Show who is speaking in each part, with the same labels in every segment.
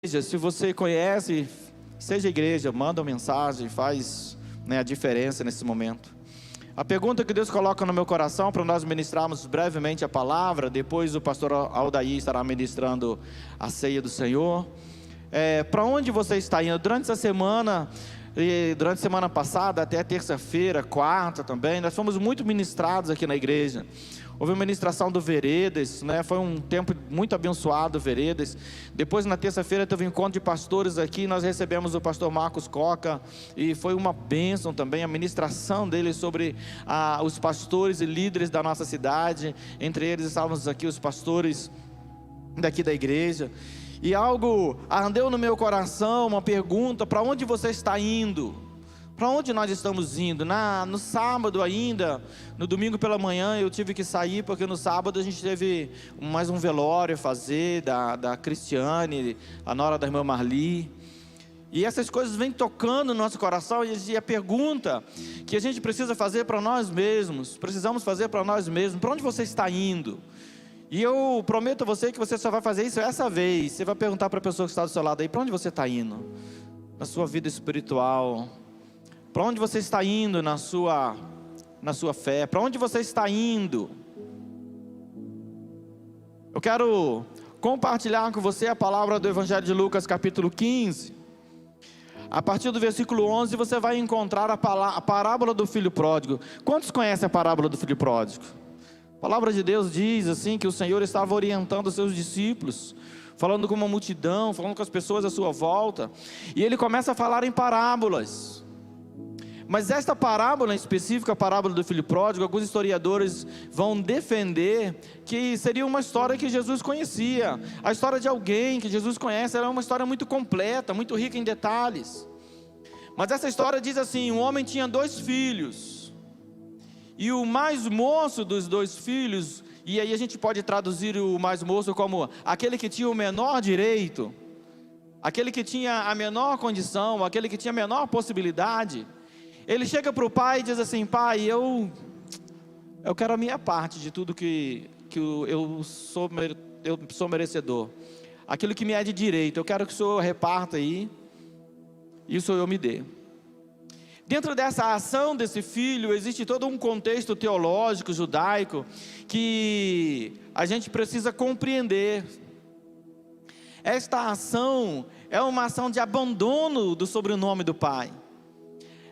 Speaker 1: Se você conhece, seja igreja, manda uma mensagem, faz a diferença nesse momento. A pergunta que Deus coloca no meu coração para nós ministrarmos brevemente a palavra, depois o pastor Aldair estará ministrando a ceia do Senhor. Para onde você está indo? Durante essa semana, e durante a semana passada, até terça-feira, quarta também, nós fomos muito ministrados aqui na igreja. Houve uma ministração do Veredas, foi um tempo muito abençoado, Veredas. Depois, na terça-feira, teve um encontro de pastores aqui, nós recebemos o pastor Marcos Coca, e foi uma bênção também, a ministração dele sobre os pastores e líderes da nossa cidade. Entre eles estávamos aqui os pastores daqui da igreja. E algo ardeu no meu coração, uma pergunta: para onde você está indo? Para onde nós estamos indo? No sábado ainda, no domingo pela manhã, eu tive que sair, porque no sábado a gente teve mais um velório a fazer, da Cristiane, a nora da irmã Marli. E essas coisas vêm tocando no nosso coração, e a pergunta que a gente precisa fazer para nós mesmos, precisamos fazer para nós mesmos: para onde você está indo? E eu prometo a você que você só vai fazer isso essa vez. Você vai perguntar para a pessoa que está do seu lado aí: para onde você está indo? Na sua vida espiritual. Para onde você está indo na sua fé? Para onde você está indo? Eu quero compartilhar com você a palavra do Evangelho de Lucas, capítulo 15. A partir do versículo 11 você vai encontrar a parábola do filho pródigo. Quantos conhecem a parábola do filho pródigo? A palavra de Deus diz assim, que o Senhor estava orientando os seus discípulos, falando com uma multidão, falando com as pessoas à sua volta, e ele começa a falar em parábolas. Mas esta parábola em específico, a parábola do filho pródigo, alguns historiadores vão defender que seria uma história que Jesus conhecia. A história de alguém que Jesus conhece era uma história muito completa, muito rica em detalhes. Mas essa história diz assim: um homem tinha 2 filhos, e o mais moço dos 2 filhos, e aí a gente pode traduzir o mais moço como aquele que tinha o menor direito, aquele que tinha a menor condição, aquele que tinha a menor possibilidade. Ele chega para o pai e diz assim: pai, eu quero a minha parte de tudo que eu sou merecedor. Aquilo que me é de direito, eu quero que o Senhor reparta aí, e o Senhor me dê. Dentro dessa ação desse filho, existe todo um contexto teológico, judaico, que a gente precisa compreender. Esta ação é uma ação de abandono do sobrenome do pai.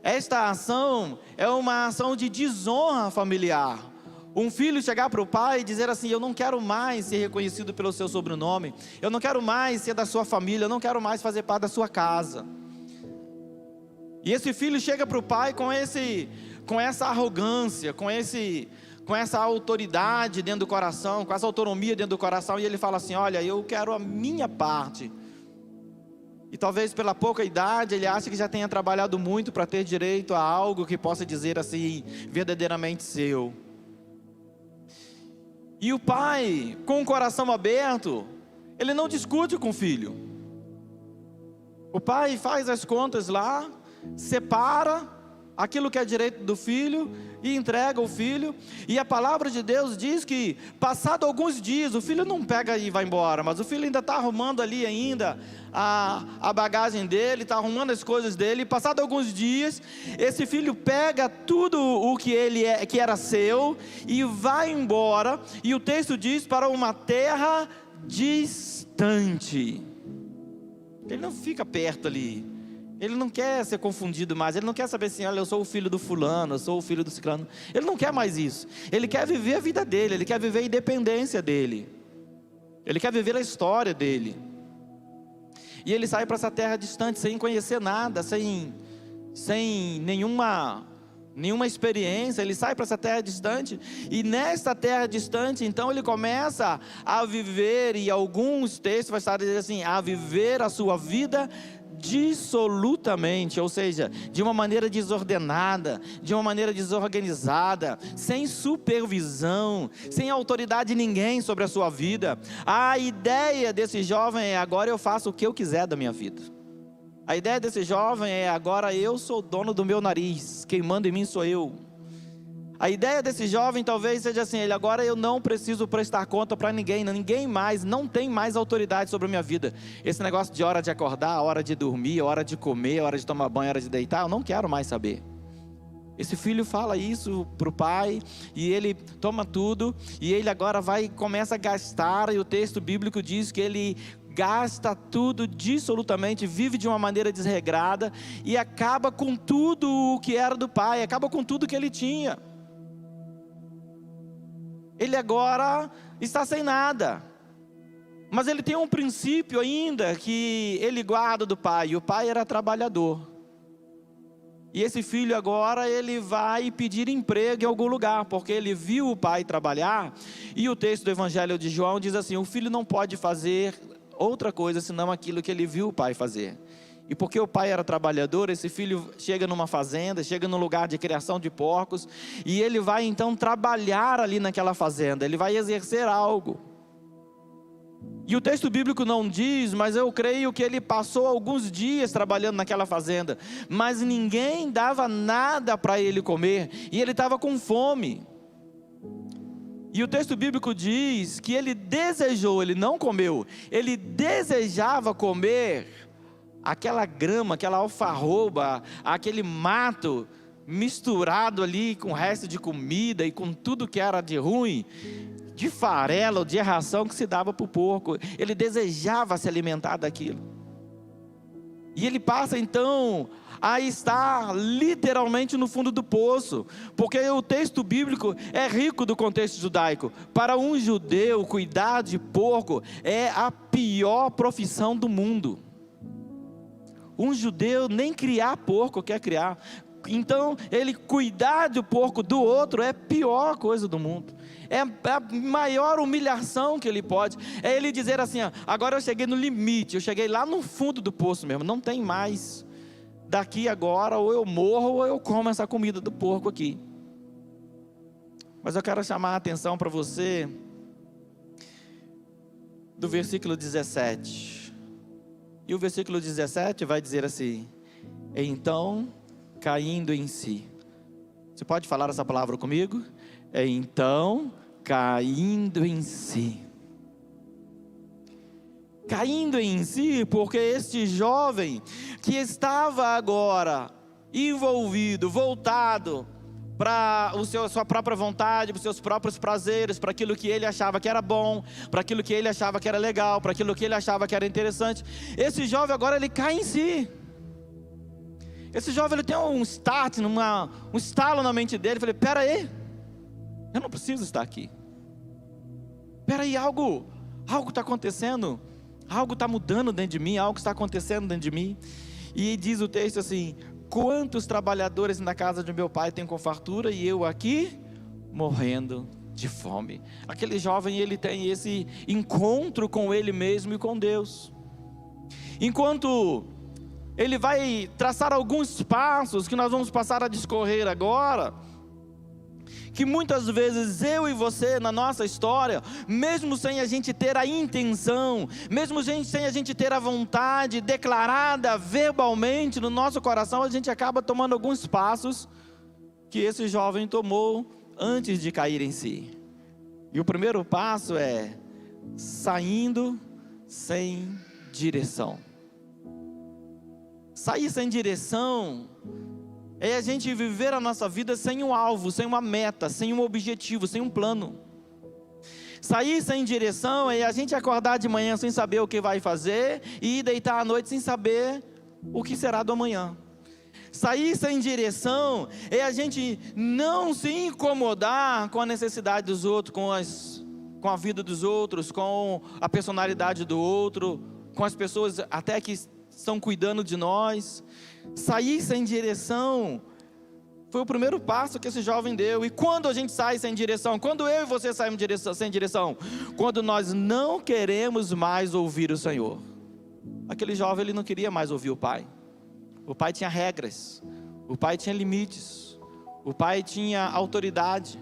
Speaker 1: Esta ação é uma ação de desonra familiar. Um filho chegar para o pai e dizer assim: eu não quero mais ser reconhecido pelo seu sobrenome, eu não quero mais ser da sua família, eu não quero mais fazer parte da sua casa. E esse filho chega para o pai com essa arrogância, com essa autoridade dentro do coração, com essa autonomia dentro do coração, e ele fala assim: olha, eu quero a minha parte. E talvez pela pouca idade ele acha que já tenha trabalhado muito para ter direito a algo que possa dizer assim, verdadeiramente seu. E o pai, com o coração aberto, ele não discute com o filho. O pai faz as contas lá, separa aquilo que é direito do filho e entrega o filho. E a palavra de Deus diz que, passado alguns dias, o filho não pega e vai embora, mas o filho ainda está arrumando ali ainda a bagagem dele, está arrumando as coisas dele. E passado alguns dias, esse filho pega tudo o que que era seu e vai embora. E o texto diz: para uma terra distante. Ele não fica perto ali. Ele não quer ser confundido mais. Ele não quer saber assim: olha, eu sou o filho do fulano, eu sou o filho do ciclano. Ele não quer mais isso. Ele quer viver a vida dele, ele quer viver a independência dele, ele quer viver a história dele. E ele sai para essa terra distante, sem conhecer nada, sem nenhuma experiência. Ele sai para essa terra distante, e nesta terra distante, então ele começa a viver, e alguns textos vai estar dizendo assim, a viver a sua vida dissolutamente, ou seja, de uma maneira desordenada, de uma maneira desorganizada, sem supervisão, sem autoridade de ninguém sobre a sua vida. A ideia desse jovem é: agora eu faço o que eu quiser da minha vida. A ideia desse jovem é: agora eu sou dono do meu nariz, quem manda em mim sou eu. A ideia desse jovem talvez seja assim: ele agora eu não preciso prestar conta para ninguém, ninguém mais, não tem mais autoridade sobre a minha vida. Esse negócio de hora de acordar, hora de dormir, hora de comer, hora de tomar banho, hora de deitar, eu não quero mais saber. Esse filho fala isso para o pai, e ele toma tudo, e ele agora começa a gastar, e o texto bíblico diz que ele gasta tudo dissolutamente, vive de uma maneira desregrada, e acaba com tudo o que era do pai, acaba com tudo que ele tinha. Ele agora está sem nada, mas ele tem um princípio ainda que ele guarda do pai, e o pai era trabalhador. E esse filho agora ele vai pedir emprego em algum lugar, porque ele viu o pai trabalhar, e o texto do Evangelho de João diz assim: o filho não pode fazer outra coisa senão aquilo que ele viu o pai fazer. E porque o pai era trabalhador, esse filho chega numa fazenda, chega num lugar de criação de porcos, e ele vai então trabalhar ali naquela fazenda, ele vai exercer algo. E o texto bíblico não diz, mas eu creio que ele passou alguns dias trabalhando naquela fazenda, mas ninguém dava nada para ele comer, e ele estava com fome. E o texto bíblico diz que ele desejou, ele não comeu, ele desejava comer aquela grama, aquela alfarroba, aquele mato misturado ali com o resto de comida e com tudo que era de ruim, de farelo, de ração que se dava para o porco. Ele desejava se alimentar daquilo. E ele passa então a estar literalmente no fundo do poço, porque o texto bíblico é rico do contexto judaico. Para um judeu, cuidar de porco é a pior profissão do mundo. Um judeu nem criar porco quer criar. Então ele cuidar do porco do outro é a pior coisa do mundo. É a maior humilhação que ele pode. É ele dizer assim: ó, agora eu cheguei no limite, eu cheguei lá no fundo do poço mesmo, não tem mais. Daqui agora ou eu morro ou eu como essa comida do porco aqui. Mas eu quero chamar a atenção para você do versículo 17. E o versículo 17 vai dizer assim: então, caindo em si. Você pode falar essa palavra comigo? Então, caindo em si. Caindo em si, porque este jovem que estava agora envolvido, voltado para sua própria vontade, para os seus próprios prazeres, para aquilo que ele achava que era bom, para aquilo que ele achava que era legal, para aquilo que ele achava que era interessante. Esse jovem agora ele cai em si. Esse jovem ele tem um start, um estalo na mente dele. Falei: pera aí, eu não preciso estar aqui. Pera aí, algo está acontecendo, algo está mudando dentro de mim, algo está acontecendo dentro de mim. E diz o texto assim: quantos trabalhadores na casa de meu pai têm com fartura, e eu aqui morrendo de fome. Aquele jovem ele tem esse encontro com ele mesmo e com Deus. Enquanto ele vai traçar alguns passos que nós vamos passar a discorrer agora, que muitas vezes eu e você na nossa história, mesmo sem a gente ter a intenção, mesmo sem a gente ter a vontade declarada verbalmente no nosso coração, a gente acaba tomando alguns passos que esse jovem tomou antes de cair em si. E o primeiro passo é saindo sem direção. Sair sem direção é a gente viver a nossa vida sem um alvo, sem uma meta, sem um objetivo, sem um plano. Sair sem direção é a gente acordar de manhã sem saber o que vai fazer e ir deitar à noite sem saber o que será do amanhã. Sair sem direção é a gente não se incomodar com a necessidade dos outros, com a vida dos outros, com a personalidade do outro, com as pessoas até que estão cuidando de nós. Sair sem direção foi o primeiro passo que esse jovem deu. E quando a gente sai sem direção, quando eu e você saímos sem direção, quando nós não queremos mais ouvir o Senhor. Aquele jovem ele não queria mais ouvir o pai. O pai tinha regras, o pai tinha limites, o pai tinha autoridade,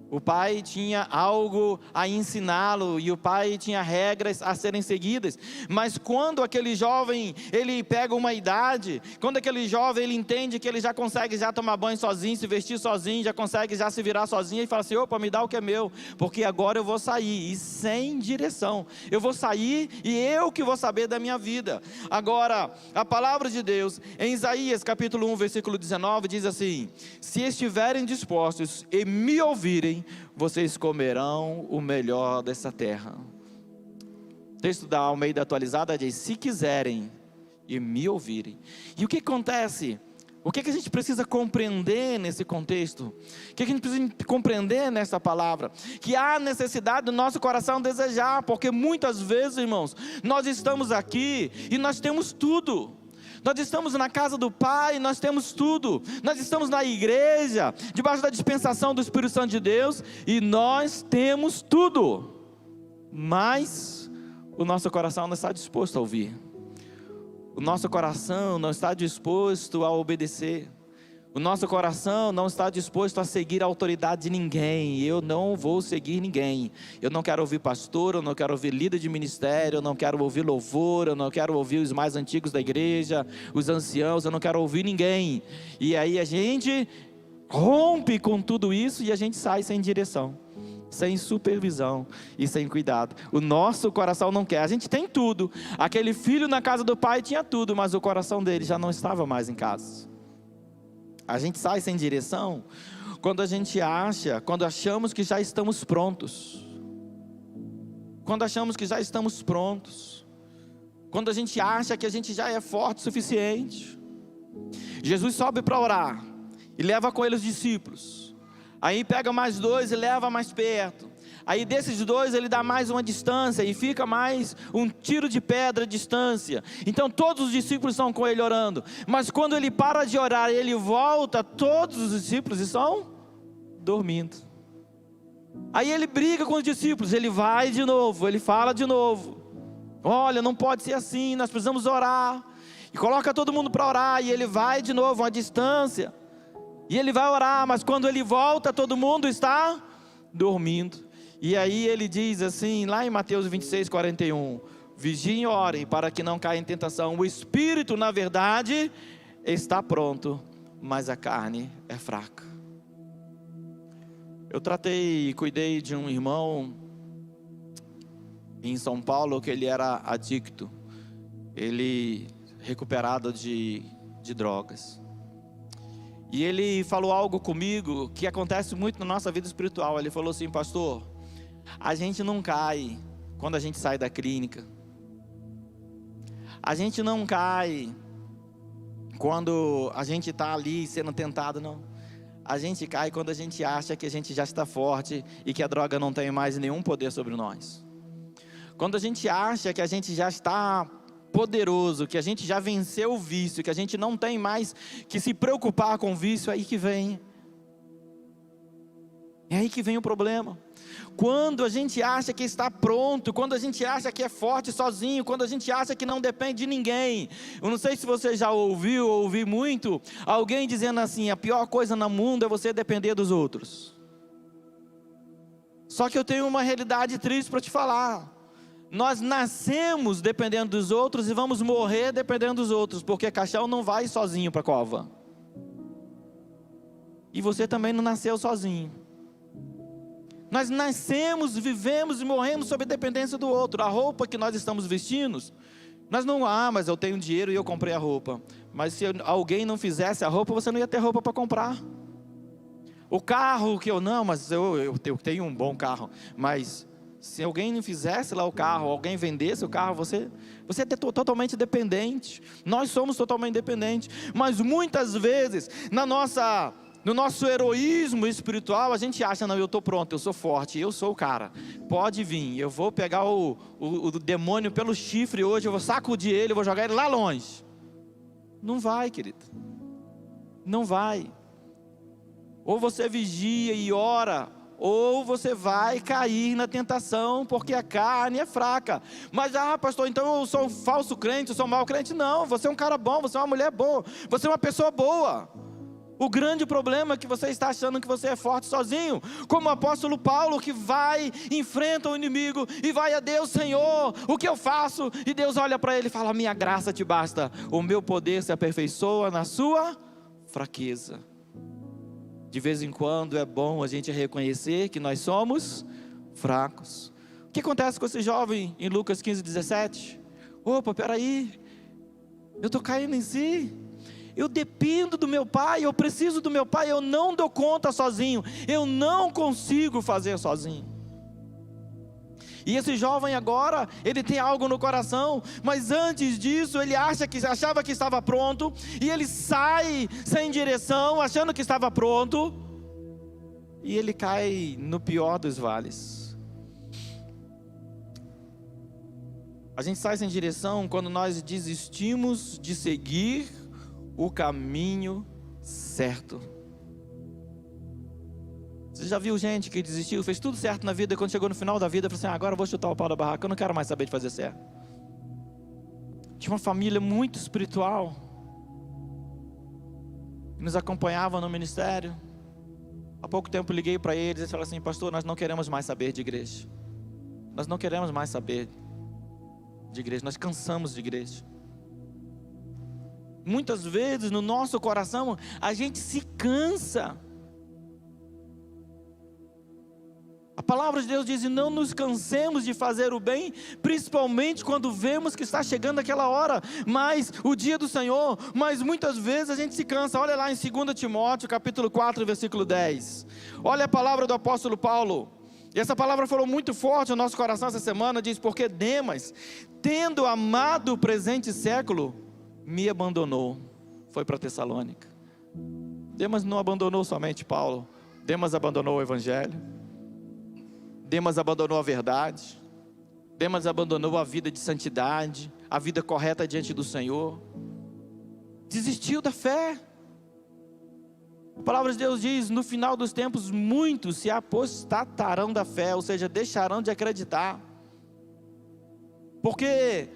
Speaker 1: O pai tinha algo a ensiná-lo, e o pai tinha regras a serem seguidas. Mas quando aquele jovem, ele pega uma idade, quando aquele jovem, ele entende que ele já consegue já tomar banho sozinho, se vestir sozinho, já consegue já se virar sozinho, e fala assim: opa, me dá o que é meu, porque agora eu vou sair, e sem direção, eu vou sair e eu que vou saber da minha vida. Agora, a palavra de Deus, em Isaías capítulo 1, versículo 19, diz assim: se estiverem dispostos e me ouvirem, vocês comerão o melhor dessa terra. O texto da Almeida Atualizada diz: se quiserem e me ouvirem. E o que acontece? O que a gente precisa compreender nesse contexto? O que a gente precisa compreender nessa palavra? Que há necessidade do nosso coração desejar, porque muitas vezes, irmãos, nós estamos aqui e nós temos tudo. Nós estamos na casa do Pai, nós temos tudo. Nós estamos na igreja, debaixo da dispensação do Espírito Santo de Deus, e nós temos tudo. Mas o nosso coração não está disposto a ouvir. O nosso coração não está disposto a obedecer. O nosso coração não está disposto a seguir a autoridade de ninguém. Eu não vou seguir ninguém. Eu não quero ouvir pastor, eu não quero ouvir líder de ministério, eu não quero ouvir louvor, eu não quero ouvir os mais antigos da igreja, os anciãos, eu não quero ouvir ninguém. E aí a gente rompe com tudo isso e a gente sai sem direção, sem supervisão e sem cuidado. O nosso coração não quer. A gente tem tudo. Aquele filho na casa do pai tinha tudo, mas o coração dele já não estava mais em casa. A gente sai sem direção quando quando achamos que já estamos prontos. Quando achamos que já estamos prontos. Quando a gente acha que a gente já é forte o suficiente. Jesus sobe para orar e leva com ele os discípulos. Aí pega mais 2 e leva mais perto. Aí desses 2 ele dá mais uma distância e fica mais um tiro de pedra de distância. Então todos os discípulos estão com ele orando. Mas quando ele para de orar e ele volta, todos os discípulos estão dormindo. Aí ele briga com os discípulos, ele vai de novo, ele fala de novo: olha, não pode ser assim, nós precisamos orar. E coloca todo mundo para orar, e ele vai de novo, uma distância. E ele vai orar, mas quando ele volta, todo mundo está dormindo. E aí ele diz assim, lá em Mateus 26, 41, vigiem e orem para que não caia em tentação. O espírito, na verdade, está pronto, mas a carne é fraca. Eu tratei e cuidei de um irmão em São Paulo que ele era adicto. Ele recuperado de drogas. E ele falou algo comigo que acontece muito na nossa vida espiritual. Ele falou assim: pastor, a gente não cai quando a gente sai da clínica. A gente não cai quando a gente está ali sendo tentado, não. A gente cai quando a gente acha que a gente já está forte e que a droga não tem mais nenhum poder sobre nós. Quando a gente acha que a gente já está poderoso, que a gente já venceu o vício, que a gente não tem mais que se preocupar com o vício, é aí que vem. É aí que vem o problema. Quando a gente acha que está pronto, quando a gente acha que é forte sozinho, quando a gente acha que não depende de ninguém. Eu não sei se você já ouviu ou ouvi muito alguém dizendo assim: a pior coisa no mundo é você depender dos outros. Só que eu tenho uma realidade triste para te falar. Nós nascemos dependendo dos outros e vamos morrer dependendo dos outros, porque caixão não vai sozinho para a cova. E você também não nasceu sozinho. Nós nascemos, vivemos e morremos sob dependência do outro. A roupa que nós estamos vestindo, nós não, mas eu tenho dinheiro e eu comprei a roupa. Mas se alguém não fizesse a roupa, você não ia ter roupa para comprar. O carro que mas eu tenho um bom carro, mas se alguém não fizesse lá o carro, alguém vendesse o carro, você é totalmente dependente. Nós somos totalmente dependentes. Mas muitas vezes, no nosso heroísmo espiritual, a gente acha: não, eu estou pronto, eu sou forte, eu sou o cara, pode vir, eu vou pegar o demônio pelo chifre hoje, eu vou sacudir ele, eu vou jogar ele lá longe. Não vai, querido, não vai. Ou você vigia e ora, ou você vai cair na tentação, porque a carne é fraca. Mas, pastor, então eu sou um falso crente, eu sou um mau crente. Não, você é um cara bom, você é uma mulher boa, você é uma pessoa boa. O grande problema é que você está achando que você é forte sozinho, como o apóstolo Paulo, que vai, enfrenta o inimigo e vai a Deus: Senhor, o que eu faço? E Deus olha para ele e fala: minha graça te basta, o meu poder se aperfeiçoa na sua fraqueza. De vez em quando é bom a gente reconhecer que nós somos fracos. O que acontece com esse jovem em Lucas 15:17? Opa, peraí, eu estou caindo em si. Eu dependo do meu pai, eu preciso do meu pai, eu não dou conta sozinho, eu não consigo fazer sozinho. E esse jovem agora, ele tem algo no coração, mas antes disso, ele achava que estava pronto, e ele sai sem direção, achando que estava pronto, e ele cai no pior dos vales. A gente sai sem direção quando nós desistimos de seguir o caminho certo. Você já viu gente que desistiu, fez tudo certo na vida, e quando chegou no final da vida, falou assim: agora eu vou chutar o pau da barraca, eu não quero mais saber de fazer certo. Tinha uma família muito espiritual, que nos acompanhava no ministério. Há pouco tempo liguei para eles e falaram assim: pastor, nós não queremos mais saber de igreja. Nós não queremos mais saber de igreja, nós cansamos de igreja. Muitas vezes no nosso coração a gente se cansa. A palavra de Deus diz: não nos cansemos de fazer o bem, principalmente quando vemos que está chegando aquela hora, mas o dia do Senhor. Mas muitas vezes a gente se cansa. Olha lá em 2 Timóteo capítulo 4, versículo 10. Olha a palavra do apóstolo Paulo. E essa palavra falou muito forte no nosso coração essa semana. Diz: porque Demas, tendo amado o presente século, me abandonou. Foi para Tessalônica. Demas não abandonou somente Paulo. Demas abandonou o evangelho. Demas abandonou a verdade. Demas abandonou a vida de santidade, a vida correta diante do Senhor. Desistiu da fé. A palavra de Deus diz: no final dos tempos muitos se apostatarão da fé, ou seja, deixarão de acreditar, porque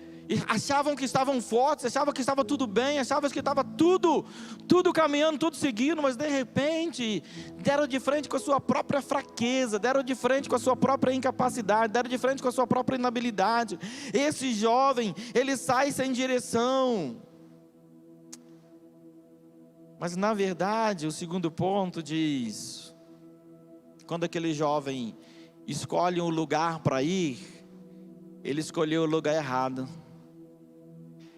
Speaker 1: achavam que estavam fortes, achavam que estava tudo bem, achavam que estava tudo caminhando, tudo seguindo, mas de repente deram de frente com a sua própria fraqueza, deram de frente com a sua própria incapacidade, deram de frente com a sua própria inabilidade. Esse jovem, ele sai sem direção. Mas na verdade, o segundo ponto diz: quando aquele jovem escolhe um lugar para ir, ele escolheu o lugar errado.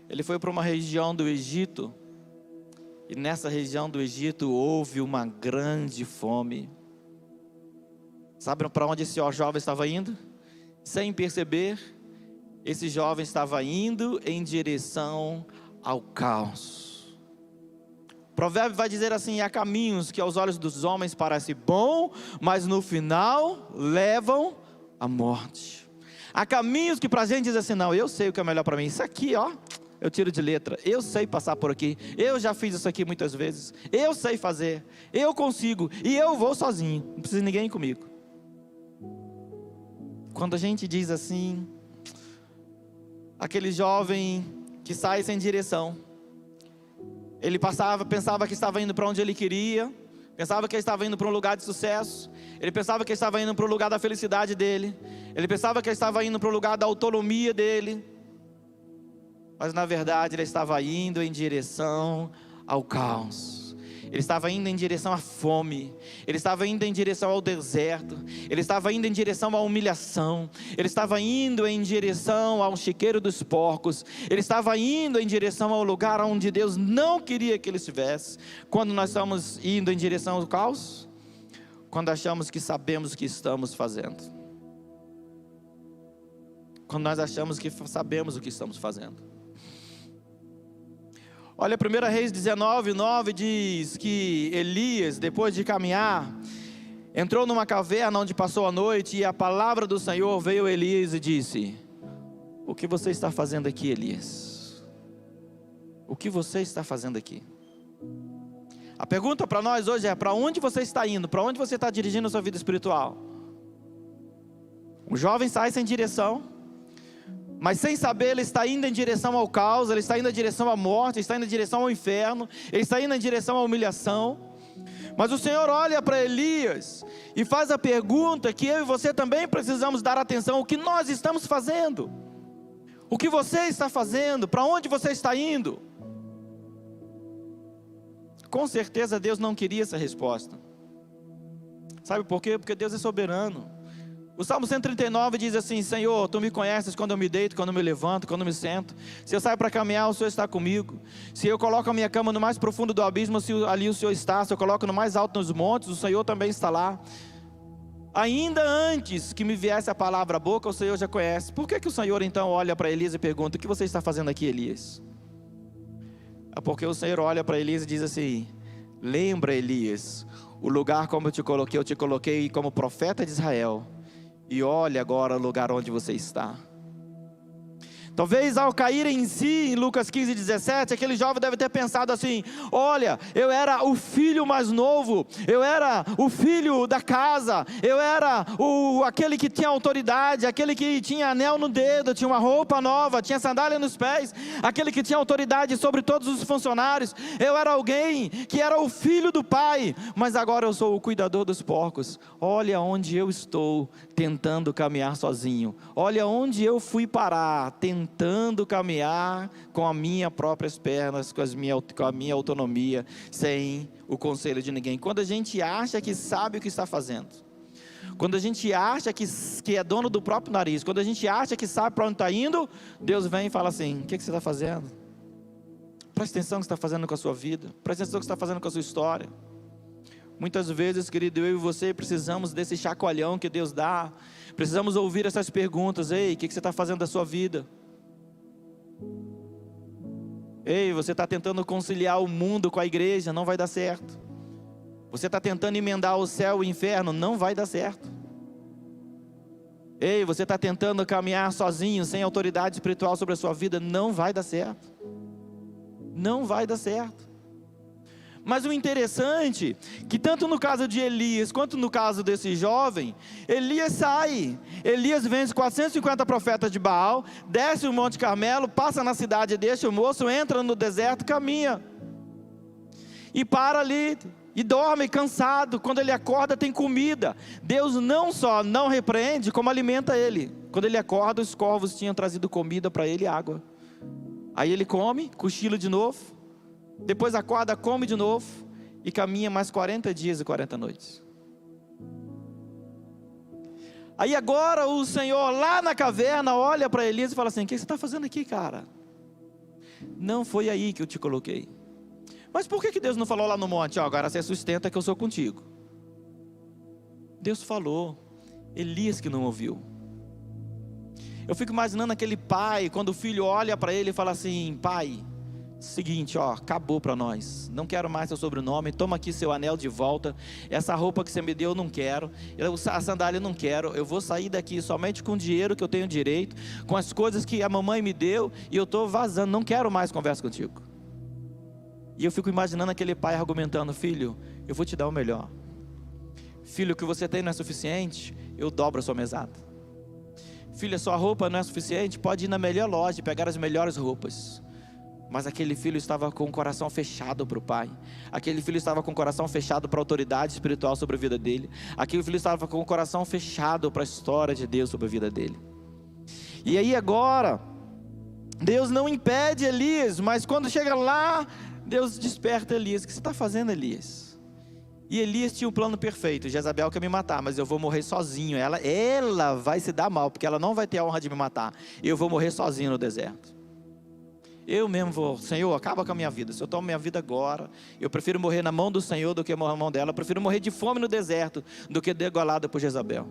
Speaker 1: Ele foi para uma região do Egito, e nessa região do Egito houve uma grande fome. Sabe para onde esse jovem estava indo? Sem perceber, esse jovem estava indo em direção ao caos. O provérbio vai dizer assim: há caminhos que aos olhos dos homens parecem bom, mas no final levam à morte. Há caminhos que para a gente diz assim: não, eu sei o que é melhor para mim. Isso aqui, ó, eu tiro de letra. Eu sei passar por aqui. Eu já fiz isso aqui muitas vezes. Eu sei fazer. Eu consigo. E eu vou sozinho. Não precisa de ninguém comigo. Quando a gente diz assim, aquele jovem que sai sem direção, ele pensava que estava indo para onde ele queria, pensava que ele estava indo para um lugar de sucesso, ele pensava que ele estava indo para o lugar da felicidade dele, ele pensava que ele estava indo para o lugar da autonomia dele, mas na verdade ele estava indo em direção ao caos. Ele estava indo em direção à fome, ele estava indo em direção ao deserto, ele estava indo em direção à humilhação, ele estava indo em direção ao chiqueiro dos porcos, ele estava indo em direção ao lugar onde Deus não queria que ele estivesse. Quando nós estamos indo em direção ao caos? Quando achamos que sabemos o que estamos fazendo. Quando nós achamos que sabemos o que estamos fazendo. Olha, 1 Reis 19:9 diz que Elias, depois de caminhar, entrou numa caverna onde passou a noite, e a palavra do Senhor veio a Elias e disse: o que você está fazendo aqui, Elias? O que você está fazendo aqui? A pergunta para nós hoje é: para onde você está indo? Para onde você está dirigindo a sua vida espiritual? Um jovem sai sem direção, mas sem saber ele está indo em direção ao caos, ele está indo em direção à morte, ele está indo em direção ao inferno, ele está indo em direção à humilhação. Mas o Senhor olha para Elias e faz a pergunta que eu e você também precisamos dar atenção: o que nós estamos fazendo? O que você está fazendo? Para onde você está indo? Com certeza Deus não queria essa resposta. Sabe por quê? Porque Deus é soberano. O Salmo 139 diz assim: Senhor, Tu me conheces quando eu me deito, quando eu me levanto, quando eu me sento. Se eu saio para caminhar, o Senhor está comigo. Se eu coloco a minha cama no mais profundo do abismo, ali o Senhor está. Se eu coloco no mais alto dos montes, o Senhor também está lá. Ainda antes que me viesse a palavra à boca, o Senhor já conhece. Por que o Senhor então olha para Elias e pergunta: o que você está fazendo aqui, Elias? É porque o Senhor olha para Elias e diz assim: lembra, Elias, o lugar como eu te coloquei como profeta de Israel. E olha agora o lugar onde você está. Talvez ao cair em si, em Lucas 15, 17, aquele jovem deve ter pensado assim: olha, eu era o filho mais novo, eu era o filho da casa, eu era aquele que tinha autoridade, aquele que tinha anel no dedo, tinha uma roupa nova, tinha sandália nos pés, aquele que tinha autoridade sobre todos os funcionários. Eu era alguém que era o filho do pai, mas agora eu sou o cuidador dos porcos. Olha onde eu estou tentando caminhar sozinho, olha onde eu fui parar, tentando caminhar com as minhas próprias pernas, com a minha autonomia, sem o conselho de ninguém. Quando a gente acha que sabe o que está fazendo, quando a gente acha que é dono do próprio nariz, quando a gente acha que sabe para onde está indo, Deus vem e fala assim: o que você está fazendo? Presta atenção no que você está fazendo com a sua vida, presta atenção no que você está fazendo com a sua história. Muitas vezes, querido, eu e você precisamos desse chacoalhão que Deus dá, precisamos ouvir essas perguntas: ei, o que você está fazendo da sua vida? Ei, você está tentando conciliar o mundo com a igreja, não vai dar certo. Você está tentando emendar o céu e o inferno, não vai dar certo. Ei, você está tentando caminhar sozinho, sem autoridade espiritual sobre a sua vida, não vai dar certo. Não vai dar certo. Mas o interessante, que tanto no caso de Elias, quanto no caso desse jovem, Elias sai, Elias vence 450 profetas de Baal, desce o Monte Carmelo, passa na cidade, deixa o moço, entra no deserto, caminha, e para ali, e dorme cansado. Quando ele acorda tem comida. Deus não só não repreende, como alimenta ele. Quando ele acorda, os corvos tinham trazido comida para ele e água. Aí ele come, cochila de novo, depois acorda, come de novo e caminha mais 40 dias e 40 noites. Aí agora o Senhor lá na caverna olha para Elias e fala assim: o que você está fazendo aqui, cara? Não foi aí que eu te coloquei. Mas por que Deus não falou lá no monte: ó, agora você sustenta que eu sou contigo? Deus falou, Elias que não ouviu. Eu fico imaginando aquele pai, quando o filho olha para ele e fala assim: pai, seguinte, ó, acabou para nós, não quero mais seu sobrenome, toma aqui seu anel de volta, essa roupa que você me deu eu não quero, a sandália eu não quero, eu vou sair daqui somente com o dinheiro que eu tenho direito, com as coisas que a mamãe me deu, e eu estou vazando, não quero mais conversa contigo. E eu fico imaginando aquele pai argumentando: filho, eu vou te dar o melhor, filho, o que você tem não é suficiente, eu dobro a sua mesada. Filho, a sua roupa não é suficiente, pode ir na melhor loja e pegar as melhores roupas. Mas aquele filho estava com o coração fechado para o pai. Aquele filho estava com o coração fechado para a autoridade espiritual sobre a vida dele. Aquele filho estava com o coração fechado para a história de Deus sobre a vida dele. E aí agora, Deus não impede Elias, mas quando chega lá, Deus desperta Elias: o que você está fazendo, Elias? E Elias tinha um plano perfeito: Jezabel quer me matar, mas eu vou morrer sozinho. Ela vai se dar mal, porque ela não vai ter a honra de me matar. Eu vou morrer sozinho no deserto. Eu mesmo vou, Senhor, acaba com a minha vida. Se eu tomo minha vida agora, eu prefiro morrer na mão do Senhor do que morrer na mão dela. Eu prefiro morrer de fome no deserto do que degolado por Jezabel.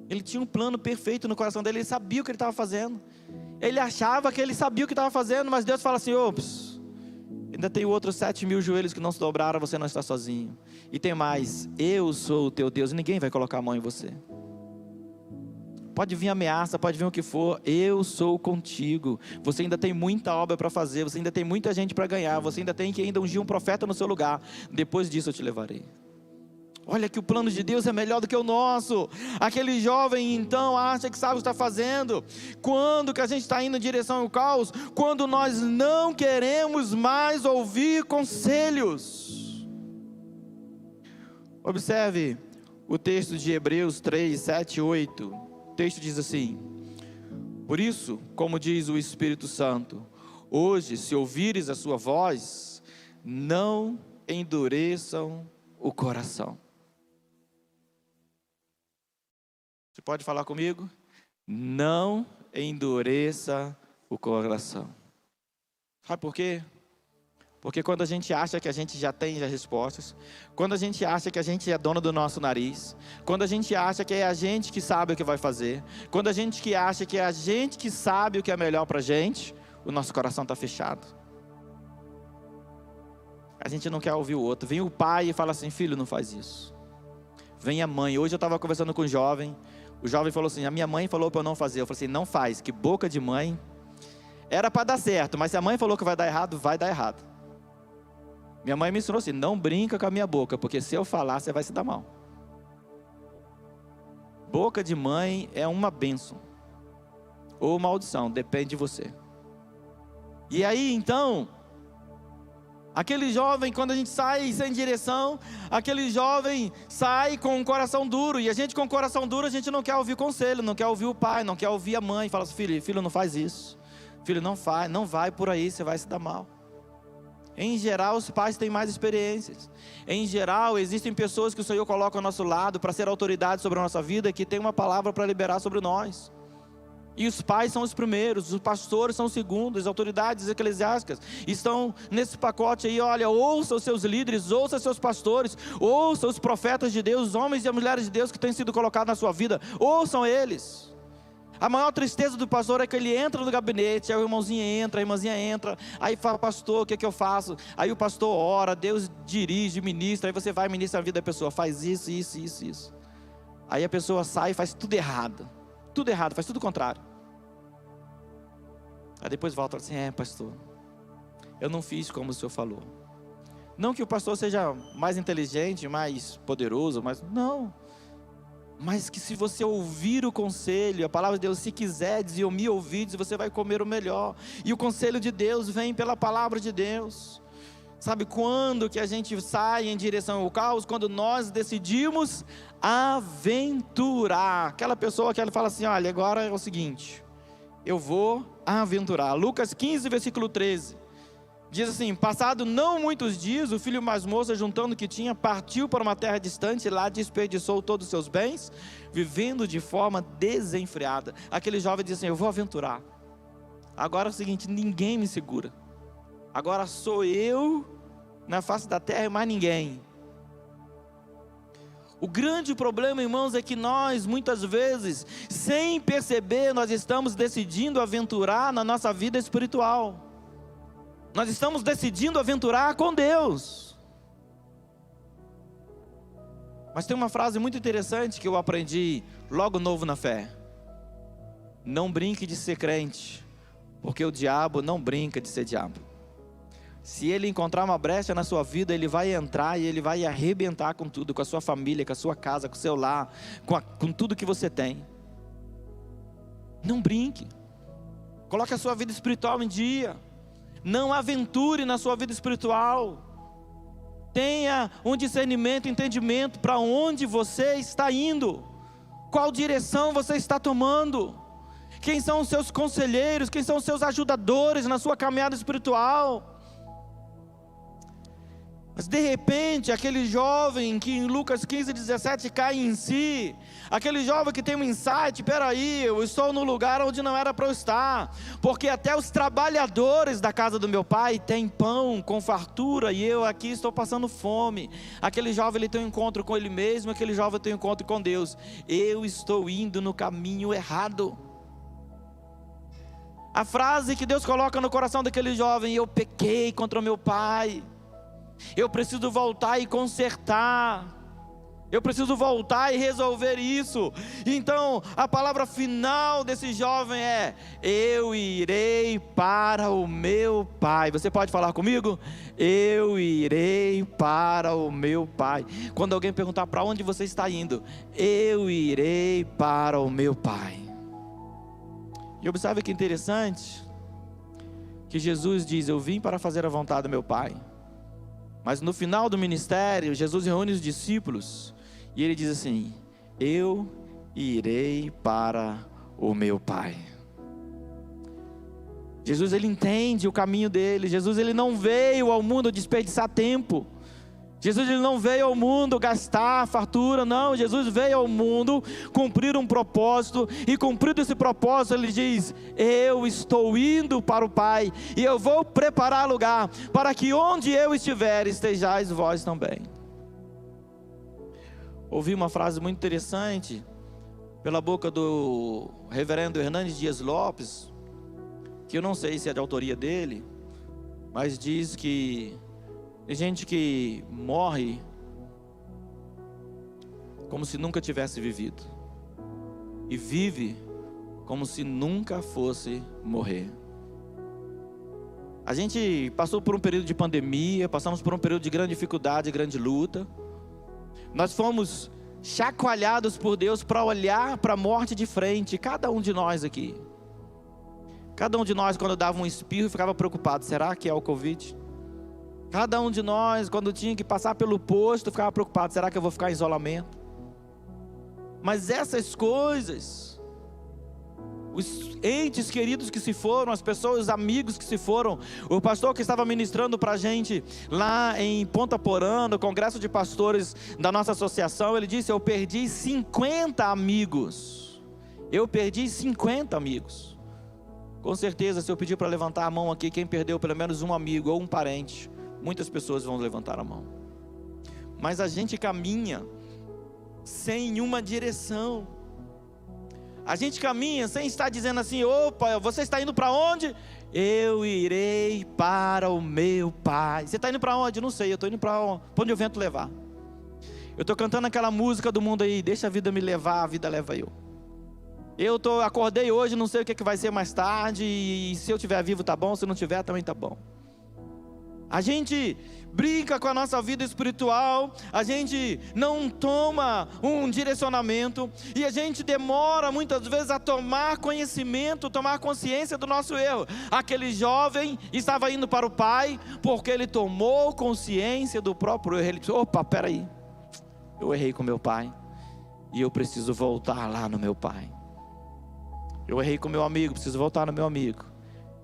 Speaker 1: Ele tinha um plano perfeito no coração dele, ele sabia o que ele estava fazendo. Ele achava que ele sabia o que estava fazendo, mas Deus fala assim: ops, ainda tem outros 7.000 joelhos que não se dobraram, você não está sozinho. E tem mais, eu sou o teu Deus, e ninguém vai colocar a mão em você. Pode vir ameaça, pode vir o que for, eu sou contigo. Você ainda tem muita obra para fazer, você ainda tem muita gente para ganhar, você ainda tem que ungir um profeta no seu lugar. Depois disso eu te levarei. Olha que o plano de Deus é melhor do que o nosso. Aquele jovem então acha que sabe o que está fazendo. Quando que a gente está indo em direção ao caos? Quando nós não queremos mais ouvir conselhos. Observe o texto de Hebreus 3, 7 e 8. O texto diz assim: por isso, como diz o Espírito Santo, hoje, se ouvires a sua voz, não endureçam o coração. Você pode falar comigo? Não endureça o coração. Sabe por quê? Porque quando a gente acha que a gente já tem as respostas, quando a gente acha que a gente é dono do nosso nariz, quando a gente acha que é a gente que sabe o que vai fazer, quando a gente acha que é a gente que sabe o que é melhor para a gente, o nosso coração está fechado. A gente não quer ouvir o outro. Vem o pai e fala assim: filho, não faz isso. Vem a mãe. Hoje eu estava conversando com um jovem. O jovem falou assim: a minha mãe falou para eu não fazer. Eu falei assim: não faz, que boca de mãe. Era para dar certo, mas se a mãe falou que vai dar errado, vai dar errado. Minha mãe me ensinou assim: não brinca com a minha boca, porque se eu falar, você vai se dar mal. Boca de mãe é uma bênção ou maldição, depende de você. E aí então, aquele jovem, quando a gente sai sem direção, aquele jovem sai com um coração duro, e a gente com o coração duro, a gente não quer ouvir conselho, não quer ouvir o pai, não quer ouvir a mãe. Fala assim: filho, não faz isso. Filho, não faz, não vai por aí, você vai se dar mal. Em geral, os pais têm mais experiências. Em geral, existem pessoas que o Senhor coloca ao nosso lado para ser autoridade sobre a nossa vida, que tem uma palavra para liberar sobre nós. E os pais são os primeiros, os pastores são os segundos, as autoridades eclesiásticas estão nesse pacote aí. Olha, ouça os seus líderes, ouça os seus pastores, ouça os profetas de Deus, os homens e as mulheres de Deus que têm sido colocados na sua vida, ouçam eles. A maior tristeza do pastor é que ele entra no gabinete, aí o irmãozinho entra, a irmãzinha entra, aí fala: pastor, o que é que eu faço? Aí o pastor ora, Deus dirige, ministra, aí você vai e ministra a vida da pessoa: faz isso, isso, isso, isso. Aí a pessoa sai e faz tudo errado, faz tudo contrário. Aí depois volta assim: pastor, eu não fiz como o senhor falou. Não que o pastor seja mais inteligente, mais poderoso, mas não. Mas que se você ouvir o conselho, a palavra de Deus: se quiserdes e me ouvides, você vai comer o melhor. E o conselho de Deus vem pela palavra de Deus. Sabe quando que a gente sai em direção ao caos? Quando nós decidimos aventurar. Aquela pessoa que ela fala assim: olha, agora é o seguinte, eu vou aventurar. Lucas 15, versículo 13. Diz assim: passado não muitos dias, o filho mais moço, juntando o que tinha, partiu para uma terra distante, e lá desperdiçou todos os seus bens, vivendo de forma desenfreada. Aquele jovem diz assim: eu vou aventurar. Agora é o seguinte, ninguém me segura. Agora sou eu na face da terra e mais ninguém. O grande problema, irmãos, é que nós, muitas vezes, sem perceber, nós estamos decidindo aventurar na nossa vida espiritual. Nós estamos decidindo aventurar com Deus. Mas tem uma frase muito interessante que eu aprendi logo novo na fé: não brinque de ser crente, porque o diabo não brinca de ser diabo. Se ele encontrar uma brecha na sua vida, ele vai entrar e ele vai arrebentar com tudo, com a sua família, com a sua casa, com o seu lar, com tudo que você tem. Não brinque. Coloque a sua vida espiritual em dia. Não aventure na sua vida espiritual. Tenha um discernimento, entendimento para onde você está indo, qual direção você está tomando, quem são os seus conselheiros, quem são os seus ajudadores na sua caminhada espiritual. Mas de repente, aquele jovem que em Lucas 15, 17 cai em si, aquele jovem que tem um insight: peraí, eu estou no lugar onde não era para eu estar, porque até os trabalhadores da casa do meu pai têm pão com fartura, e eu aqui estou passando fome. Aquele jovem, ele tem um encontro com ele mesmo, aquele jovem tem um encontro com Deus: eu estou indo no caminho errado. A frase que Deus coloca no coração daquele jovem: eu pequei contra o meu pai, eu preciso voltar e consertar, eu preciso voltar e resolver isso. Então a palavra final desse jovem é: eu irei para o meu pai. Você pode falar comigo? Eu irei para o meu pai. Quando alguém perguntar para onde você está indo, eu irei para o meu pai. E observe que interessante, que Jesus diz: eu vim para fazer a vontade do meu pai. Mas no final do ministério, Jesus reúne os discípulos e ele diz assim: eu irei para o meu Pai. Jesus, ele entende o caminho dele. Jesus, ele não veio ao mundo desperdiçar tempo. Jesus, ele não veio ao mundo gastar fartura, não. Jesus veio ao mundo cumprir um propósito, e cumprido esse propósito, ele diz: eu estou indo para o Pai, e eu vou preparar lugar, para que onde eu estiver, estejais vós também. Ouvi uma frase muito interessante, pela boca do reverendo Hernandes Dias Lopes, que eu não sei se é de autoria dele, mas diz que tem gente que morre como se nunca tivesse vivido, e vive como se nunca fosse morrer. A gente passou por um período de pandemia, passamos por um período de grande dificuldade, grande luta. Nós fomos chacoalhados por Deus para olhar para a morte de frente, cada um de nós aqui. Cada um de nós, quando dava um espirro, ficava preocupado: será que é o Covid? Cada um de nós, quando tinha que passar pelo posto, ficava preocupado: será que eu vou ficar em isolamento? Mas essas coisas, os entes queridos que se foram, as pessoas, os amigos que se foram, o pastor que estava ministrando para a gente lá em Ponta Porã, no congresso de pastores da nossa associação, ele disse: eu perdi 50 amigos. Eu perdi 50 amigos. Com certeza, se eu pedir para levantar a mão aqui, quem perdeu pelo menos um amigo ou um parente, muitas pessoas vão levantar a mão. Mas a gente caminha sem uma direção. A gente caminha sem estar dizendo assim: opa, você está indo para onde? Eu irei para o meu Pai. Você está indo para onde? Não sei, eu estou indo para onde o vento levar. Eu estou cantando aquela música do mundo aí: deixa a vida me levar, a vida leva eu. Acordei hoje, não sei o que vai ser mais tarde, e se eu estiver vivo tá bom, se não tiver também tá bom. A gente brinca com a nossa vida espiritual, a gente não toma um direcionamento, e a gente demora muitas vezes a tomar conhecimento, tomar consciência do nosso erro. Aquele jovem estava indo para o Pai, porque ele tomou consciência do próprio erro. Ele disse: opa, peraí, eu errei com meu pai, e eu preciso voltar lá no meu Pai. Eu errei com meu amigo, preciso voltar no meu amigo.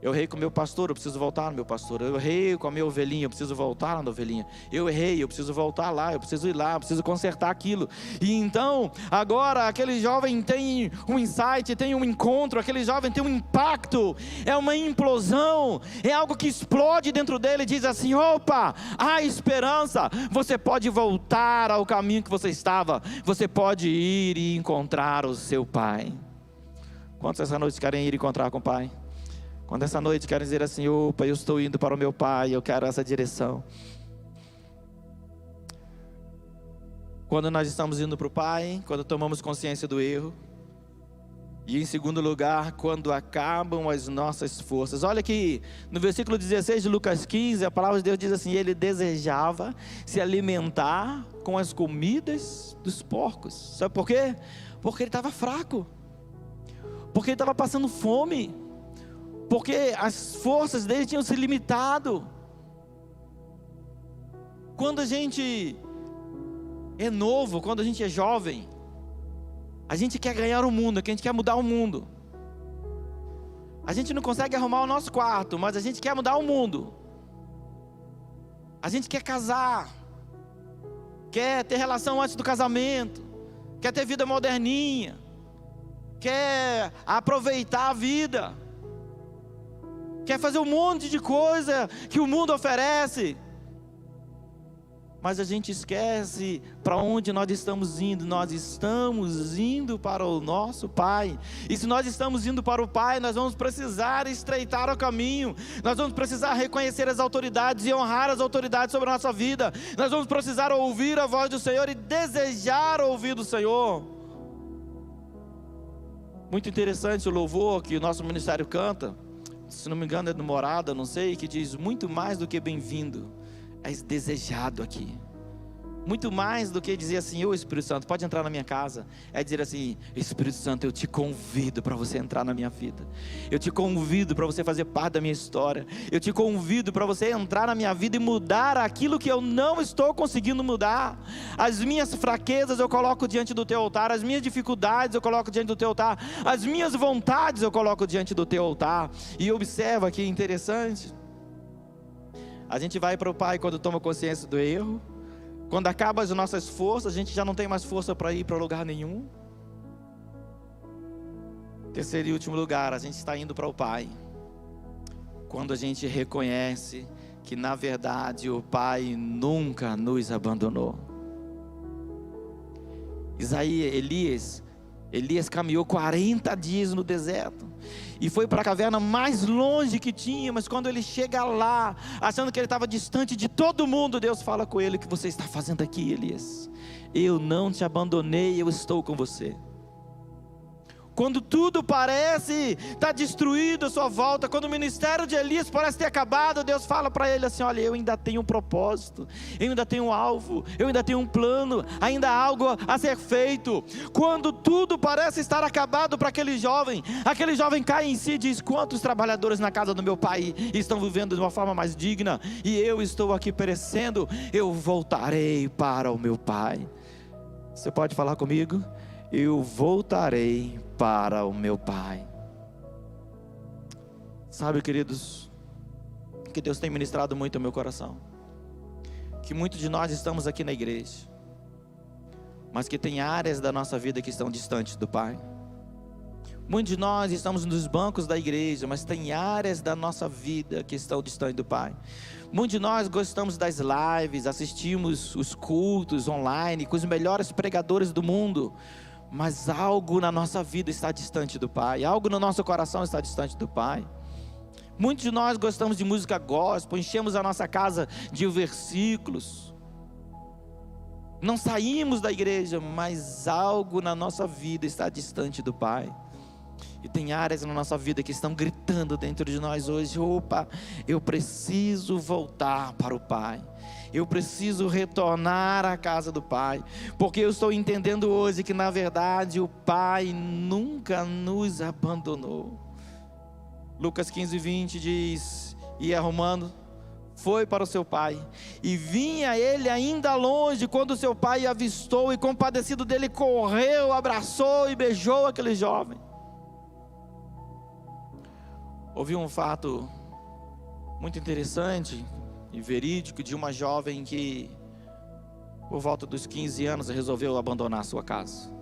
Speaker 1: Eu errei com o meu pastor, eu preciso voltar no meu pastor. Eu errei com a minha ovelhinha, eu preciso voltar na ovelhinha. Eu errei, eu preciso voltar lá, eu preciso ir lá, eu preciso consertar aquilo. E então, agora aquele jovem tem um insight, tem um encontro, aquele jovem tem um impacto, é uma implosão, é algo que explode dentro dele e diz assim: opa, há esperança, você pode voltar ao caminho que você estava, você pode ir e encontrar o seu Pai. Quantos essa noite querem ir encontrar com o Pai? Quando essa noite querem dizer assim: opa, eu estou indo para o meu Pai, eu quero essa direção. Quando nós estamos indo para o Pai, quando tomamos consciência do erro. E em segundo lugar, quando acabam as nossas forças. Olha aqui, no versículo 16 de Lucas 15, a palavra de Deus diz assim: ele desejava se alimentar com as comidas dos porcos. Sabe por quê? Porque ele estava fraco, porque ele estava passando fome, porque as forças dele tinham se limitado. Quando a gente é novo, quando a gente é jovem, a gente quer ganhar o mundo, a gente quer mudar o mundo. A gente não consegue arrumar o nosso quarto, mas a gente quer mudar o mundo. A gente quer casar, quer ter relação antes do casamento, quer ter vida moderninha, quer aproveitar a vida, quer fazer um monte de coisa que o mundo oferece. Mas a gente esquece para onde nós estamos indo. Nós estamos indo para o nosso Pai. E se nós estamos indo para o Pai, nós vamos precisar estreitar o caminho. Nós vamos precisar reconhecer as autoridades e honrar as autoridades sobre a nossa vida. Nós vamos precisar ouvir a voz do Senhor e desejar ouvir do Senhor. Muito interessante o louvor que o nosso ministério canta. Se não me engano é do Morada, não sei, que diz: muito mais do que bem-vindo, és desejado aqui. Muito mais do que dizer assim: ô Espírito Santo, pode entrar na minha casa. É dizer assim: Espírito Santo, eu te convido para você entrar na minha vida. Eu te convido para você fazer parte da minha história. Eu te convido para você entrar na minha vida e mudar aquilo que eu não estou conseguindo mudar. As minhas fraquezas eu coloco diante do teu altar. As minhas dificuldades eu coloco diante do teu altar. As minhas vontades eu coloco diante do teu altar. E observa que interessante. A gente vai para o Pai quando toma consciência do erro. Quando acabam as nossas forças, a gente já não tem mais força para ir para lugar nenhum. Terceiro e último lugar, a gente está indo para o Pai quando a gente reconhece que na verdade o Pai nunca nos abandonou. Elias caminhou 40 dias no deserto e foi para a caverna mais longe que tinha, mas quando ele chega lá, achando que ele estava distante de todo mundo, Deus fala com ele: o que você está fazendo aqui, Elias? Eu não te abandonei, eu estou com você. Quando tudo parece estar destruído à sua volta, quando o ministério de Elias parece ter acabado, Deus fala para ele assim: olha, eu ainda tenho um propósito, eu ainda tenho um alvo, eu ainda tenho um plano, ainda há algo a ser feito. Quando tudo parece estar acabado para aquele jovem cai em si e diz: quantos trabalhadores na casa do meu pai estão vivendo de uma forma mais digna, e eu estou aqui perecendo? Eu voltarei para o meu pai. Você pode falar comigo? Eu voltarei para o meu Pai. Sabe, queridos, que Deus tem ministrado muito ao meu coração, que muitos de nós estamos aqui na igreja, mas que tem áreas da nossa vida que estão distantes do Pai. Muitos de nós estamos nos bancos da igreja, mas tem áreas da nossa vida que estão distantes do Pai. Muitos de nós gostamos das lives, assistimos os cultos online com os melhores pregadores do mundo, mas algo na nossa vida está distante do Pai, algo no nosso coração está distante do Pai. Muitos de nós gostamos de música gospel, enchemos a nossa casa de versículos, não saímos da igreja, mas algo na nossa vida está distante do Pai. E tem áreas na nossa vida que estão gritando dentro de nós hoje: opa, eu preciso voltar para o Pai, eu preciso retornar à casa do Pai, porque eu estou entendendo hoje que na verdade o Pai nunca nos abandonou. Lucas 15:20 diz: e arrumando, foi para o seu pai, e vinha ele ainda longe, quando o seu pai avistou, e compadecido dele correu, abraçou e beijou aquele jovem. Ouvi um fato muito interessante e verídico de uma jovem que, por volta dos 15 anos, resolveu abandonar a sua casa.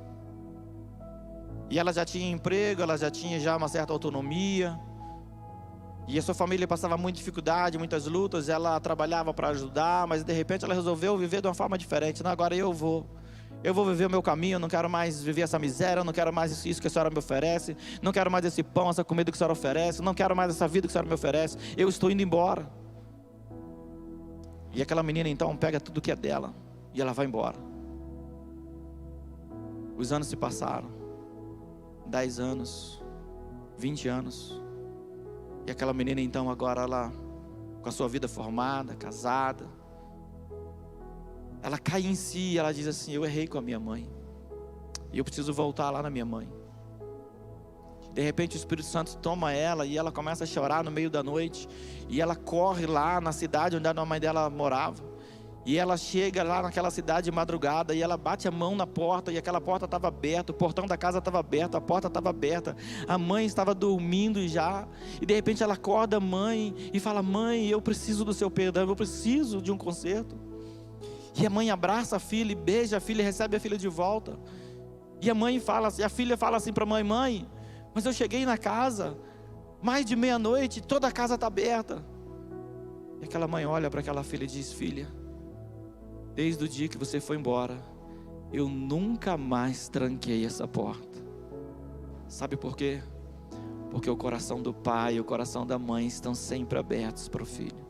Speaker 1: E ela já tinha emprego, ela já tinha uma certa autonomia, e a sua família passava muita dificuldade, muitas lutas. Ela trabalhava para ajudar, mas de repente ela resolveu viver de uma forma diferente. Não, agora eu vou viver o meu caminho, eu não quero mais viver essa miséria, eu não quero mais isso que a senhora me oferece, não quero mais esse pão, essa comida que a senhora oferece, não quero mais essa vida que a senhora me oferece, eu estou indo embora. E aquela menina então pega tudo que é dela e ela vai embora. Os anos se passaram, 10 anos, 20 anos, e aquela menina então agora ela, com a sua vida formada, casada, ela cai em si, ela diz assim: eu errei com a minha mãe, e eu preciso voltar lá na minha mãe. De repente o Espírito Santo toma ela, e ela começa a chorar no meio da noite, e ela corre lá na cidade onde a mãe dela morava, e ela chega lá naquela cidade de madrugada, e ela bate a mão na porta, e aquela porta estava aberta, o portão da casa estava aberto, a porta estava aberta, a mãe estava dormindo já, e de repente ela acorda a mãe, e fala: mãe, eu preciso do seu perdão, eu preciso de um conserto. E a mãe abraça a filha, e beija a filha, e recebe a filha de volta. E a mãe fala assim, a filha fala assim para a mãe: mãe, mas eu cheguei na casa, mais de meia-noite, toda a casa está aberta. E aquela mãe olha para aquela filha e diz: filha, desde o dia que você foi embora, eu nunca mais tranquei essa porta. Sabe por quê? Porque o coração do pai e o coração da mãe estão sempre abertos para o filho.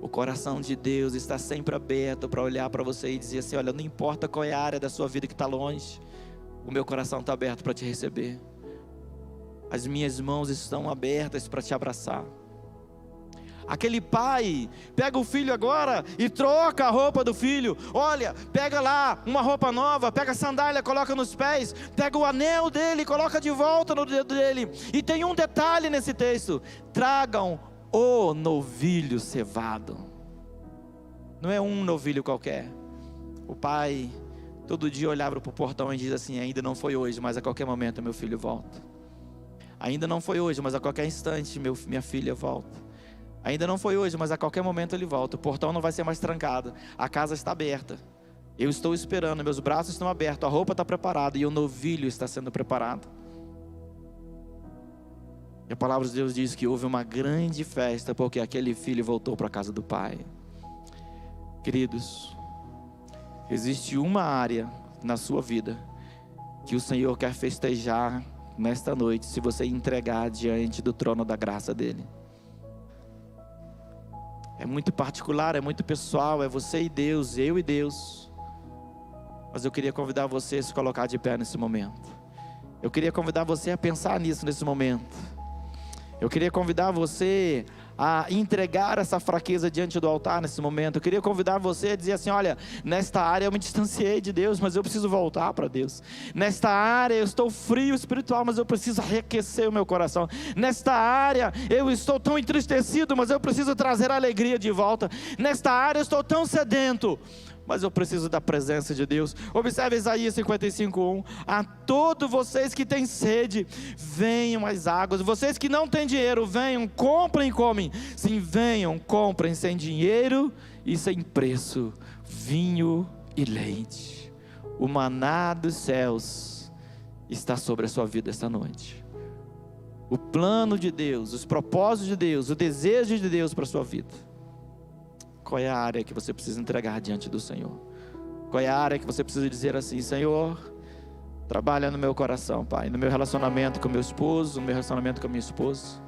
Speaker 1: O coração de Deus está sempre aberto para olhar para você e dizer assim: olha, não importa qual é a área da sua vida que está longe, o meu coração está aberto para te receber. As minhas mãos estão abertas para te abraçar. Aquele pai pega o filho agora e troca a roupa do filho. Olha, pega lá uma roupa nova, pega a sandália, coloca nos pés, pega o anel dele, coloca de volta no dedo dele. E tem um detalhe nesse texto: tragam o novilho cevado. Não é um novilho qualquer. O pai todo dia olhava para o portão e diz assim: ainda não foi hoje, mas a qualquer momento meu filho volta. Ainda não foi hoje, mas a qualquer instante minha filha volta. Ainda não foi hoje, mas a qualquer momento ele volta. O portão não vai ser mais trancado, a casa está aberta. Eu estou esperando, meus braços estão abertos, a roupa está preparada e o novilho está sendo preparado. E a palavra de Deus diz que houve uma grande festa, porque aquele filho voltou para a casa do pai. Queridos, existe uma área na sua vida que o Senhor quer festejar nesta noite, se você entregar diante do trono da graça dele. É muito particular, é muito pessoal, é você e Deus, eu e Deus. Mas eu queria convidar você a se colocar de pé nesse momento. Eu queria convidar você a pensar nisso nesse momento. Eu queria convidar você a entregar essa fraqueza diante do altar nesse momento. Eu queria convidar você a dizer assim: olha, nesta área eu me distanciei de Deus, mas eu preciso voltar para Deus. Nesta área eu estou frio espiritual, mas eu preciso aquecer o meu coração. Nesta área eu estou tão entristecido, mas eu preciso trazer a alegria de volta. Nesta área eu estou tão sedento, mas eu preciso da presença de Deus. Observe Isaías 55:1. A todos vocês que têm sede, venham às águas. Vocês que não têm dinheiro, venham, comprem e comem. Sim, venham, comprem sem dinheiro e sem preço vinho e leite. O maná dos céus está sobre a sua vida esta noite. O plano de Deus, os propósitos de Deus, o desejo de Deus para a sua vida. Qual é a área que você precisa entregar diante do Senhor? Qual é a área que você precisa dizer assim: Senhor, trabalha no meu coração, Pai, no meu relacionamento com meu esposo, no meu relacionamento com a minha esposa.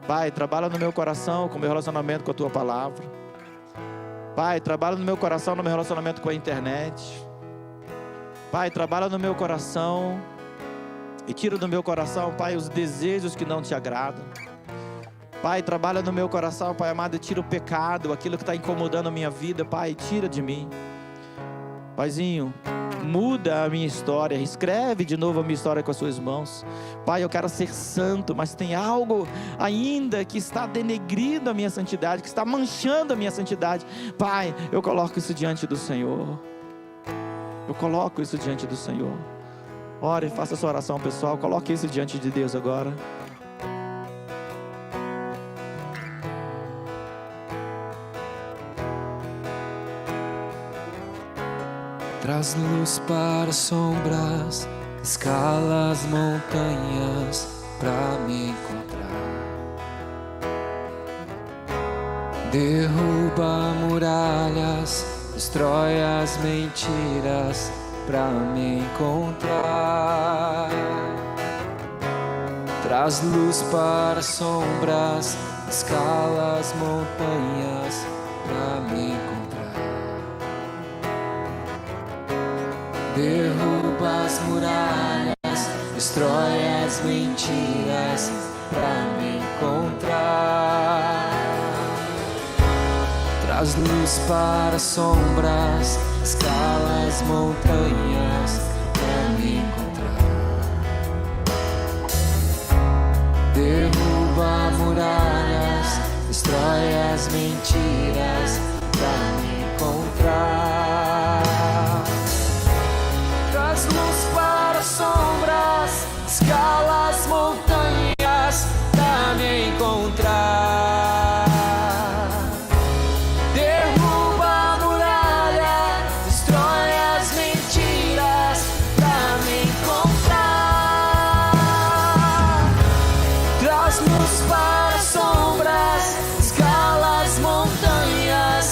Speaker 1: Pai, trabalha no meu coração com o meu relacionamento com a Tua Palavra. Pai, trabalha no meu coração, no meu relacionamento com a internet. Pai, trabalha no meu coração e tira do meu coração, Pai, os desejos que não Te agradam. Pai, trabalha no meu coração, Pai amado, e tira o pecado, aquilo que está incomodando a minha vida, Pai, tira de mim. Paizinho, muda a minha história, escreve de novo a minha história com as suas mãos. Pai, eu quero ser santo, mas tem algo ainda que está denegrindo a minha santidade, que está manchando a minha santidade. Pai, eu coloco isso diante do Senhor. Eu coloco isso diante do Senhor. Ore, faça a sua oração pessoal, coloque isso diante de Deus agora.
Speaker 2: Traz luz para sombras, escala as montanhas pra me encontrar. Derruba muralhas, destrói as mentiras pra me encontrar. Traz luz para sombras, escala as montanhas pra me encontrar. Derruba as muralhas, destrói as mentiras pra me encontrar. Traz luz para sombras, escala as montanhas pra me encontrar. Derruba muralhas, destrói as mentiras pra me encontrar. Traz luz para sombras, escala as montanhas pra me encontrar. Derruba muralha, destrói as mentiras pra me encontrar. Traz luz para sombras, escala as montanhas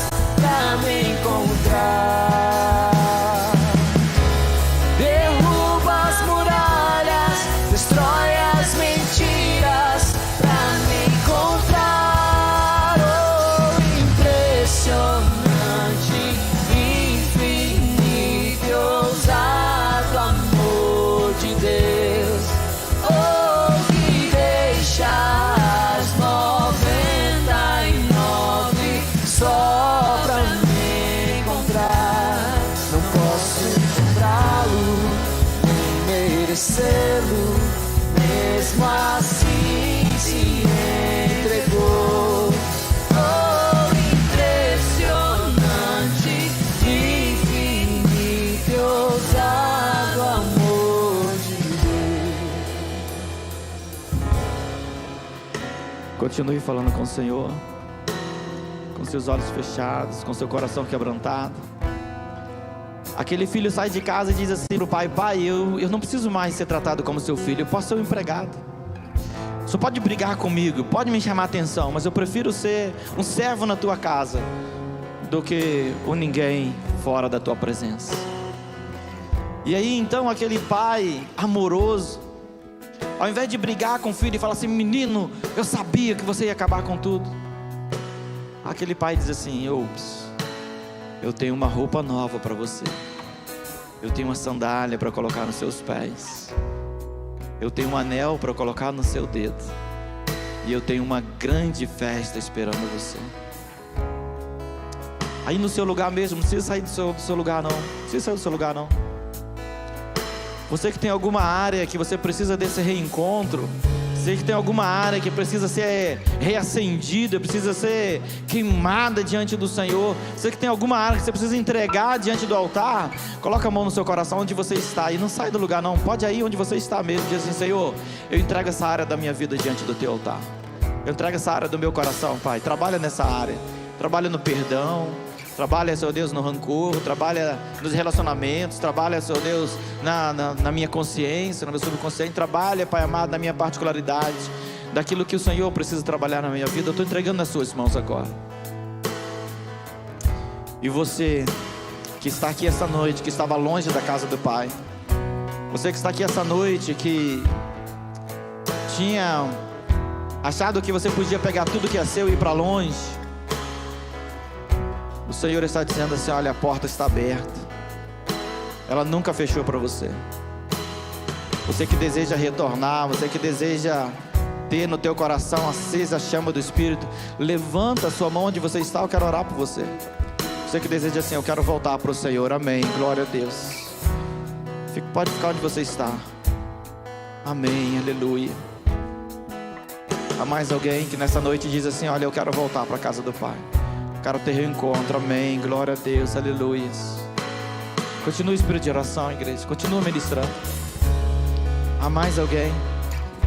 Speaker 2: mesmo assim se entregou. Oh, impressionante, infinito e ousado amor de Deus.
Speaker 1: Continue falando com o Senhor, com seus olhos fechados, com seu coração quebrantado. Aquele filho sai de casa e diz assim para o pai: pai, eu não preciso mais ser tratado como seu filho, eu posso ser um empregado. O senhor pode brigar comigo, pode me chamar a atenção, mas eu prefiro ser um servo na tua casa do que um ninguém fora da tua presença. E aí então aquele pai amoroso, ao invés de brigar com o filho e falar assim: menino, eu sabia que você ia acabar com tudo, aquele pai diz assim: ops, eu tenho uma roupa nova para você, eu tenho uma sandália para colocar nos seus pés, eu tenho um anel para colocar no seu dedo, e eu tenho uma grande festa esperando você. Aí no seu lugar mesmo, não precisa sair do seu lugar não, não precisa sair do seu lugar não. Você que tem alguma área que você precisa desse reencontro, você que tem alguma área que precisa ser reacendida, precisa ser queimada diante do Senhor, você que tem alguma área que você precisa entregar diante do altar, coloca a mão no seu coração onde você está e não sai do lugar não, pode ir onde você está mesmo, diz assim: Senhor, eu entrego essa área da minha vida diante do teu altar, eu entrego essa área do meu coração, Pai, trabalha nessa área, trabalha no perdão, trabalha, Senhor Deus, no rancor, trabalha nos relacionamentos, trabalha, Senhor Deus, na minha consciência, no meu subconsciente, trabalha, Pai amado, na minha particularidade, daquilo que o Senhor precisa trabalhar na minha vida. Eu estou entregando nas suas mãos agora. E você que está aqui essa noite, que estava longe da casa do Pai, você que está aqui essa noite, que tinha achado que você podia pegar tudo que é seu e ir para longe, o Senhor está dizendo assim: olha, a porta está aberta, ela nunca fechou para você. Você que deseja retornar, você que deseja ter no teu coração acesa a chama do Espírito, levanta a sua mão onde você está, eu quero orar por você. Você que deseja assim: eu quero voltar para o Senhor, amém, glória a Deus. Pode ficar onde você está, amém, aleluia. Há mais alguém que nessa noite diz assim: olha, eu quero voltar para a casa do Pai, quero ter reencontro, amém, glória a Deus, aleluia. Continua o espírito de oração, igreja, continua ministrando. Há mais alguém?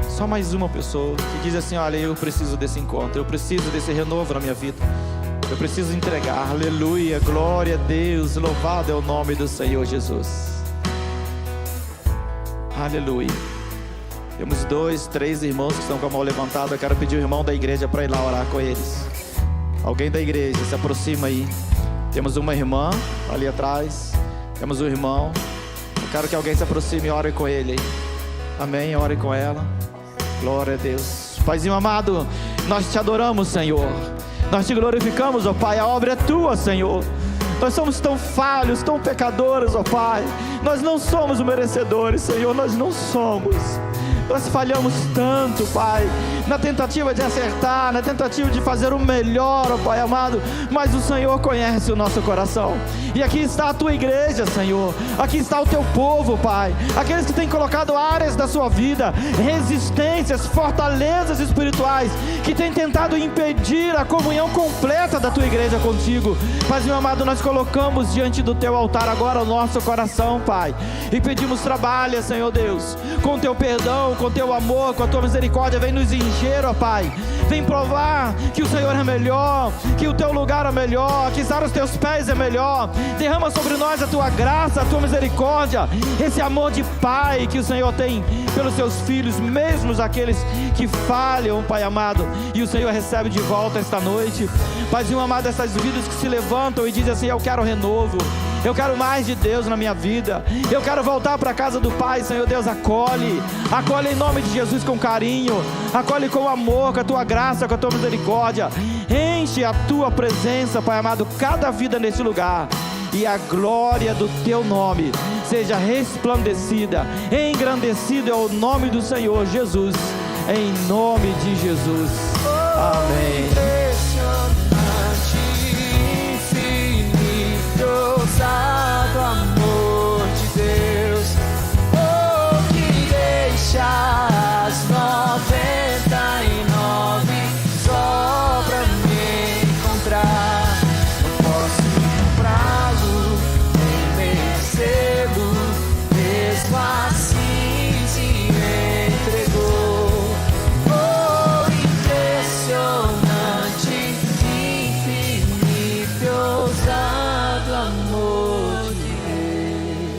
Speaker 1: Só mais uma pessoa que diz assim: olha, eu preciso desse encontro, eu preciso desse renovo na minha vida, eu preciso entregar, aleluia, glória a Deus, louvado é o nome do Senhor Jesus, aleluia. Temos 2, 3 irmãos que estão com a mão levantada, eu quero pedir o irmão da igreja para ir lá orar com eles. Alguém da igreja, se aproxima aí. Temos uma irmã ali atrás, temos um irmão. Eu quero que alguém se aproxime e ore com ele aí. Amém, ore com ela. Glória a Deus. Paizinho amado, nós te adoramos, Senhor, nós te glorificamos, ó Pai, a obra é tua, Senhor. Nós somos tão falhos, tão pecadores, ó Pai. Nós não somos merecedores, Senhor, nós não somos. Nós falhamos tanto, Pai, na tentativa de acertar, na tentativa de fazer o melhor, ó Pai amado, mas o Senhor conhece o nosso coração. E aqui está a tua igreja, Senhor, aqui está o teu povo, Pai, aqueles que têm colocado áreas da sua vida, resistências, fortalezas espirituais, que têm tentado impedir a comunhão completa da tua igreja contigo. Mas, meu amado, nós colocamos diante do teu altar agora o nosso coração, Pai, e pedimos: trabalha, Senhor Deus, com o teu perdão, com o teu amor, com a tua misericórdia, vem nos encher, ó Pai, vem provar que o Senhor é melhor, que o teu lugar é melhor, que estar aos teus pés é melhor. Derrama sobre nós a tua graça, a tua misericórdia, esse amor de Pai que o Senhor tem pelos seus filhos, mesmo aqueles que falham, Pai amado, e o Senhor recebe de volta esta noite. Paizinho amado, essas vidas que se levantam e dizem assim: eu quero renovo, eu quero mais de Deus na minha vida, eu quero voltar para a casa do Pai. Senhor Deus, acolhe em nome de Jesus com carinho, acolhe com amor, com a tua graça, com a tua misericórdia. Enche a tua presença, Pai amado, cada vida nesse lugar, e a glória do teu nome seja resplandecida, engrandecida é o nome do Senhor Jesus, em nome de Jesus, amém.